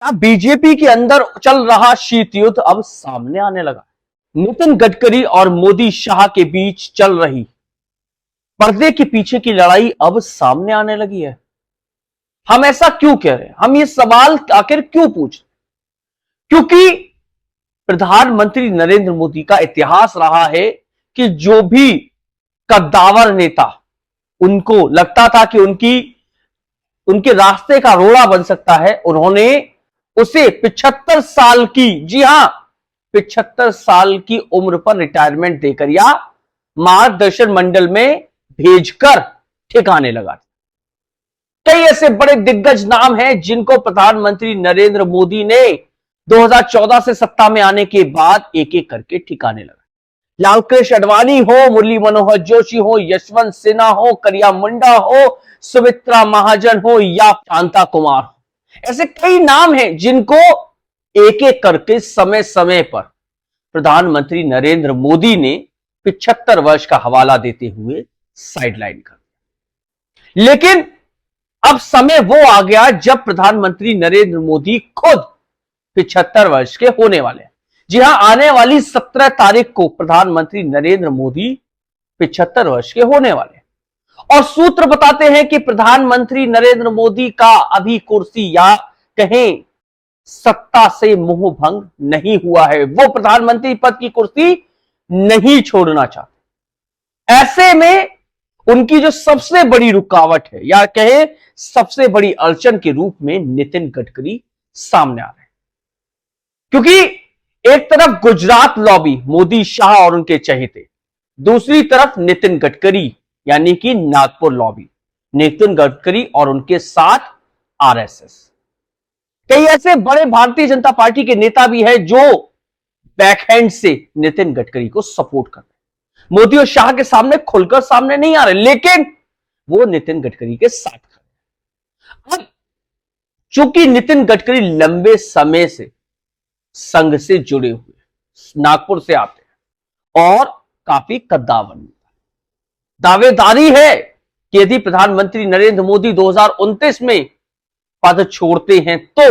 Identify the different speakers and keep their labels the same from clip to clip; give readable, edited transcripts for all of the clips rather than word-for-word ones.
Speaker 1: अब बीजेपी के अंदर चल रहा शीत युद्ध अब सामने आने लगा। नितिन गडकरी और मोदी शाह के बीच चल रही पर्दे के पीछे की लड़ाई अब सामने आने लगी है। हम ऐसा क्यों कह रहे हैं, हम ये सवाल आखिर क्यों पूछ, क्योंकि प्रधानमंत्री नरेंद्र मोदी का इतिहास रहा है कि जो भी कद्दावर नेता उनको लगता था कि उनके रास्ते का रोड़ा बन सकता है, उन्होंने उसे 75 साल की, जी हां 75 साल की उम्र पर रिटायरमेंट देकर या मार्गदर्शन मंडल में भेजकर ठिकाने लगा। कई ऐसे बड़े दिग्गज नाम हैं जिनको प्रधानमंत्री नरेंद्र मोदी ने 2014 से सत्ता में आने के बाद एक एक करके ठिकाने लगा। लालकृष्ण आडवाणी हो, मुरली मनोहर जोशी हो, यशवंत सिन्हा हो, करिया मुंडा हो, सुमित्रा महाजन हो या शांता कुमार हो, ऐसे कई नाम हैं जिनको एक एक करके समय समय पर प्रधानमंत्री नरेंद्र मोदी ने 75 वर्ष का हवाला देते हुए साइडलाइन कर दिया। लेकिन अब समय वो आ गया जब प्रधानमंत्री नरेंद्र मोदी खुद 75 वर्ष के होने वाले हैं। जी हां, आने वाली 17 तारीख को प्रधानमंत्री नरेंद्र मोदी 75 वर्ष के होने वाले हैं और सूत्र बताते हैं कि प्रधानमंत्री नरेंद्र मोदी का अभी कुर्सी या कहें सत्ता से मोह भंग नहीं हुआ है। वो प्रधानमंत्री पद की कुर्सी नहीं छोड़ना चाहते। ऐसे में उनकी जो सबसे बड़ी रुकावट है या कहें सबसे बड़ी अड़चन के रूप में नितिन गडकरी सामने आ रहे हैं, क्योंकि एक तरफ गुजरात लॉबी मोदी शाह और उनके चहेते, दूसरी तरफ नितिन गडकरी यानी कि नागपुर लॉबी, नितिन गडकरी और उनके साथ आरएसएस। कई ऐसे बड़े भारतीय जनता पार्टी के नेता भी हैं जो बैकहैंड से नितिन गडकरी को सपोर्ट कर रहे हैं। मोदी और शाह के सामने खुलकर सामने नहीं आ रहे, लेकिन वो नितिन गडकरी के साथ खड़े हैं। अब चूंकि नितिन गडकरी लंबे समय से संघ से जुड़े हुए, नागपुर से आते हैं और काफी कद्दावर दावेदारी है कि यदि प्रधानमंत्री नरेंद्र मोदी 2029 में पद छोड़ते हैं तो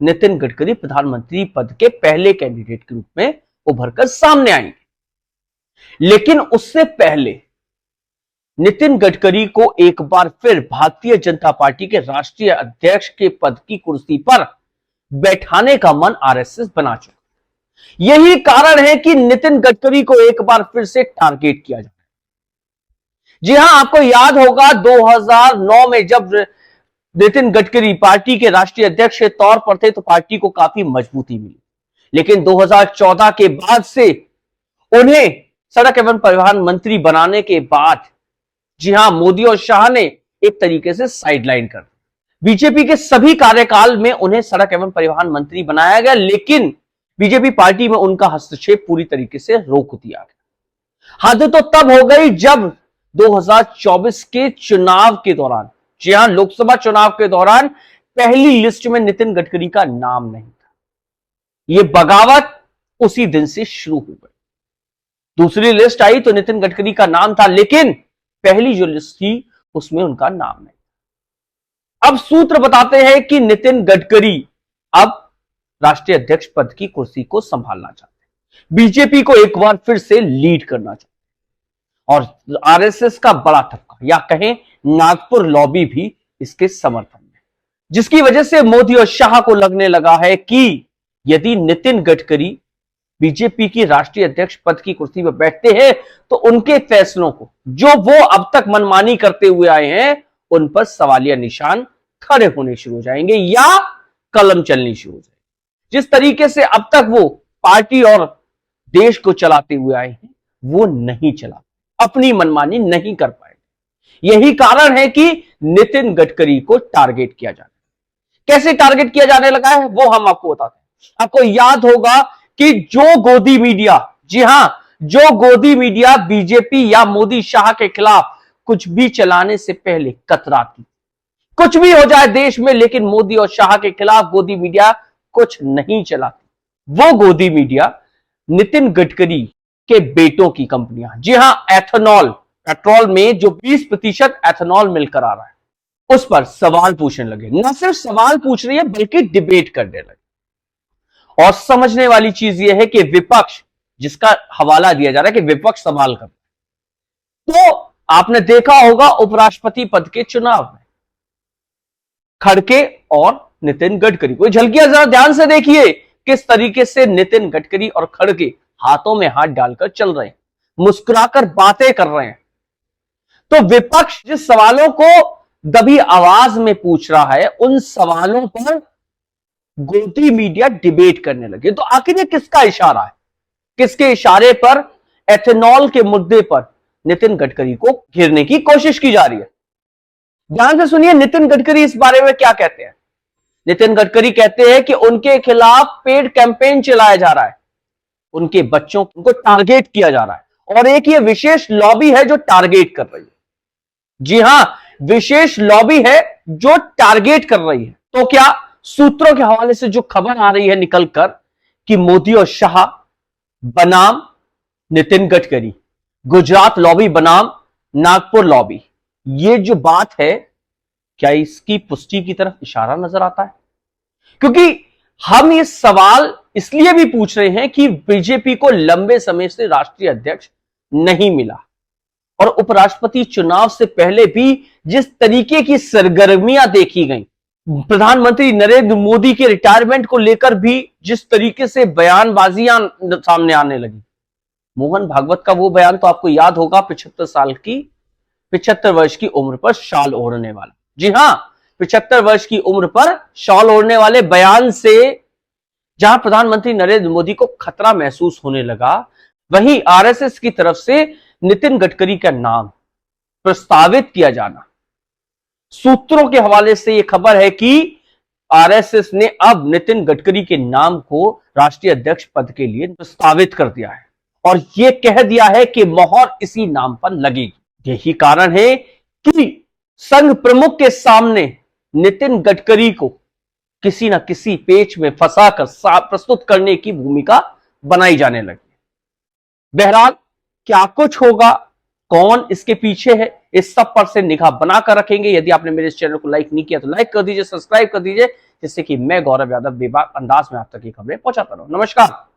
Speaker 1: नितिन गडकरी प्रधानमंत्री पद के पहले कैंडिडेट के रूप में उभरकर सामने आएंगे। लेकिन उससे पहले नितिन गडकरी को एक बार फिर भारतीय जनता पार्टी के राष्ट्रीय अध्यक्ष के पद की कुर्सी पर बैठाने का मन आरएसएस बना चुका। यही कारण है कि नितिन गडकरी को एक बार फिर से टारगेट किया जाए। जी हां, आपको याद होगा 2009 में जब नितिन गडकरी पार्टी के राष्ट्रीय अध्यक्ष के तौर पर थे तो पार्टी को काफी मजबूती मिली, लेकिन 2014 के बाद से उन्हें सड़क एवं परिवहन मंत्री बनाने के बाद, जी हां, मोदी और शाह ने एक तरीके से साइडलाइन कर दी। बीजेपी के सभी कार्यकाल में उन्हें सड़क एवं परिवहन मंत्री बनाया गया, लेकिन बीजेपी पार्टी में उनका हस्तक्षेप पूरी तरीके से रोक दिया गया। हद तो तब हो गई जब 2024 के चुनाव के दौरान, जी हां, लोकसभा चुनाव के दौरान पहली लिस्ट में नितिन गडकरी का नाम नहीं था। यह बगावत उसी दिन से शुरू हो गई। दूसरी लिस्ट आई तो नितिन गडकरी का नाम था, लेकिन पहली जो लिस्ट थी उसमें उनका नाम नहीं। अब सूत्र बताते हैं कि नितिन गडकरी अब राष्ट्रीय अध्यक्ष पद की कुर्सी को संभालना चाहते हैं, बीजेपी को एक बार फिर से लीड करना चाहते हैं और आरएसएस का बड़ा ठपका या कहें नागपुर लॉबी भी इसके समर्थन में, जिसकी वजह से मोदी और शाह को लगने लगा है कि यदि नितिन गडकरी बीजेपी की राष्ट्रीय अध्यक्ष पद की कुर्सी पर बैठते हैं तो उनके फैसलों को जो वो अब तक मनमानी करते हुए आए हैं उन पर सवालिया निशान खड़े होने शुरू हो जाएंगे या कलम चलनी शुरू हो जाएगी। जिस तरीके से अब तक वो पार्टी और देश को चलाते हुए आए हैं वो नहीं चला, अपनी मनमानी नहीं कर पाए। यही कारण है कि नितिन गडकरी को टारगेट किया जाने, कैसे टारगेट किया जाने लगा है वो हम आपको बताते हैं। आपको याद होगा कि जो गोदी मीडिया, जी हां, जो गोदी मीडिया बीजेपी या मोदी शाह के खिलाफ कुछ भी चलाने से पहले कतराती, कुछ भी हो जाए देश में लेकिन मोदी और शाह के खिलाफ गोदी मीडिया कुछ नहीं चलाती। वो गोदी मीडिया नितिन गडकरी के बेटों की कंपनियां, जी हां, एथेनॉल, पेट्रोल में जो 20% एथेनॉल मिलकर आ रहा है उस पर सवाल पूछने लगे। न सिर्फ सवाल पूछ रही है बल्कि डिबेट करने लगे। और समझने वाली चीज यह है कि विपक्ष, जिसका हवाला दिया जा रहा है कि विपक्ष सवाल कर, तो आपने देखा होगा उपराष्ट्रपति पद के चुनाव में खड़गे और नितिन गडकरी, कोई झलकियां जरा ध्यान से देखिए किस तरीके से नितिन गडकरी और खड़गे हाथों में हाथ डालकर चल रहे हैं, मुस्कुराकर बातें कर रहे हैं। तो विपक्ष जिस सवालों को दबी आवाज में पूछ रहा है, उन सवालों पर गोदी मीडिया डिबेट करने लगे। तो आखिर ये किसका इशारा है? किसके इशारे पर एथेनॉल के मुद्दे पर नितिन गडकरी को घेरने की कोशिश की जा रही है? ध्यान से सुनिए नितिन गडकरी इस बारे में क्या कहते हैं। नितिन गडकरी कहते हैं कि उनके खिलाफ पेड कैंपेन चलाया जा रहा है, उनके बच्चों को टारगेट किया जा रहा है, और एक ये विशेष लॉबी है जो टारगेट कर रही है। जी हां, विशेष लॉबी है जो टारगेट कर रही है। तो क्या सूत्रों के हवाले से जो खबर आ रही है निकलकर कि मोदी और शाह बनाम नितिन गडकरी, गुजरात लॉबी बनाम नागपुर लॉबी, ये जो बात है, क्या इसकी पुष्टि की तरफ इशारा नजर आता है? क्योंकि हम ये सवाल इसलिए भी पूछ रहे हैं कि बीजेपी को लंबे समय से राष्ट्रीय अध्यक्ष नहीं मिला, और उपराष्ट्रपति चुनाव से पहले भी जिस तरीके की सरगर्मियां देखी गई, प्रधानमंत्री नरेंद्र मोदी के रिटायरमेंट को लेकर भी जिस तरीके से बयानबाजियां सामने आने लगी। मोहन भागवत का वो बयान तो आपको याद होगा, 75 वर्ष की उम्र पर शाल ओढ़ने वाला। जी हां, 75 वर्ष की उम्र पर शॉल ओढ़ने वाले बयान से जहां प्रधानमंत्री नरेंद्र मोदी को खतरा महसूस होने लगा, वहीं आरएसएस की तरफ से नितिन गडकरी का नाम प्रस्तावित किया जाना, सूत्रों के हवाले से यह खबर है कि आरएसएस ने अब नितिन गडकरी के नाम को राष्ट्रीय अध्यक्ष पद के लिए प्रस्तावित कर दिया है, और यह कह दिया है कि मोहर इसी नाम पर लगेगी। यही कारण है कि संघ प्रमुख के सामने नितिन गडकरी को किसी ना किसी पेच में फंसाकर प्रस्तुत करने की भूमिका बनाई जाने लगी। बहरहाल क्या कुछ होगा, कौन इसके पीछे है, इस सब पर से निगाह बनाकर रखेंगे। यदि आपने मेरे इस चैनल को लाइक नहीं किया तो लाइक कर दीजिए, सब्सक्राइब कर दीजिए, जिससे कि मैं गौरव यादव बेबाक अंदाज में आप तक ये खबरें पहुंचाता रहूं। नमस्कार।